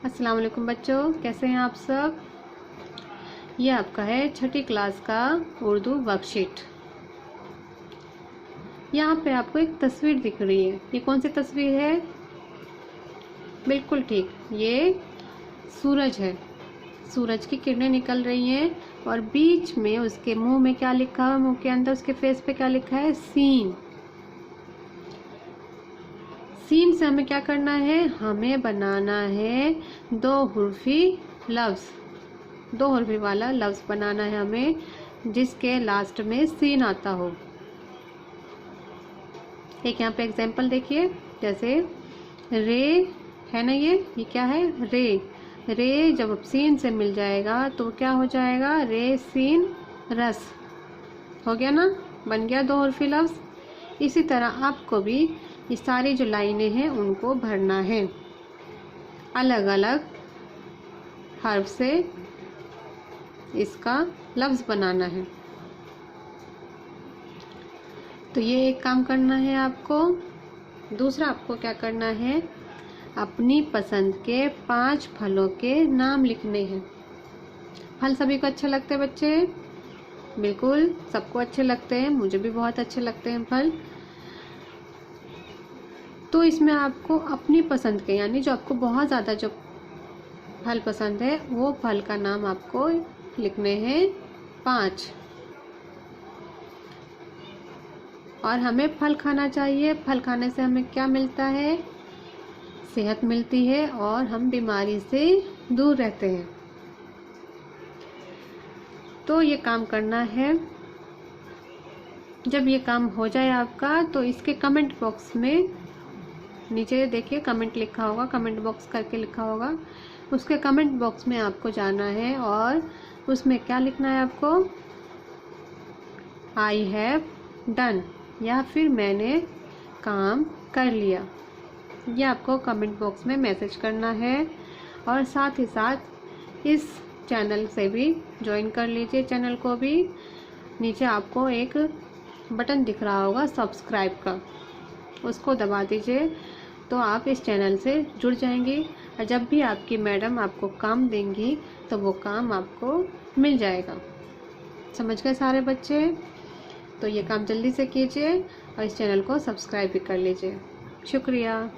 अस्सलाम वालेकुम बच्चों, कैसे हैं आप सब। ये आपका है छठी क्लास का उर्दू वर्कशीट। यहाँ पे आपको एक तस्वीर दिख रही है। ये कौन सी तस्वीर है? बिल्कुल ठीक, ये सूरज है। सूरज की किरणें निकल रही हैं और बीच में उसके मुंह में क्या लिखा है, मुंह के अंदर उसके फेस पे क्या लिखा है? सीन। सीन से हमें क्या करना है? हमें बनाना है दो हुर्फी लफ्ज़, दो हुर्फी वाला लफ्ज़ बनाना है हमें, जिसके लास्ट में सीन आता हो। एक यहाँ पे एग्जाम्पल देखिए, जैसे रे है ना, ये क्या है? रे। रे जब सीन से मिल जाएगा तो क्या हो जाएगा? रे सीन रस हो गया ना, बन गया दो हुर्फी लफ्ज़। इसी तरह आपको भी ये सारी जो लाइनें हैं उनको भरना है, अलग अलग हर्फ से इसका लफ्ज़ बनाना है। तो ये एक काम करना है आपको। दूसरा आपको क्या करना है? अपनी पसंद के 5 फलों के नाम लिखने हैं। फल सभी को अच्छे लगते हैं बच्चे? बिल्कुल, सबको अच्छे लगते हैं, मुझे भी बहुत अच्छे लगते हैं फल। तो इसमें आपको अपनी पसंद के, यानी जो आपको बहुत ज़्यादा जो फल पसंद है वो फल का नाम आपको लिखने हैं 5। और हमें फल खाना चाहिए। फल खाने से हमें क्या मिलता है? सेहत मिलती है और हम बीमारी से दूर रहते हैं। तो ये काम करना है। जब ये काम हो जाए आपका तो इसके कमेंट बॉक्स में नीचे देखिए कमेंट लिखा होगा, कमेंट बॉक्स करके लिखा होगा। उसके कमेंट बॉक्स में आपको जाना है और उसमें क्या लिखना है आपको? आई हैव डन, या फिर मैंने काम कर लिया। ये आपको कमेंट बॉक्स में मैसेज करना है। और साथ ही साथ इस चैनल से भी ज्वाइन कर लीजिए, चैनल को भी। नीचे आपको एक बटन दिख रहा होगा सब्सक्राइब का, उसको दबा दीजिए तो आप इस चैनल से जुड़ जाएंगे। और जब भी आपकी मैडम आपको काम देंगी तो वो काम आपको मिल जाएगा। समझ गए सारे बच्चे? तो ये काम जल्दी से कीजिए और इस चैनल को सब्सक्राइब भी कर लीजिए। शुक्रिया।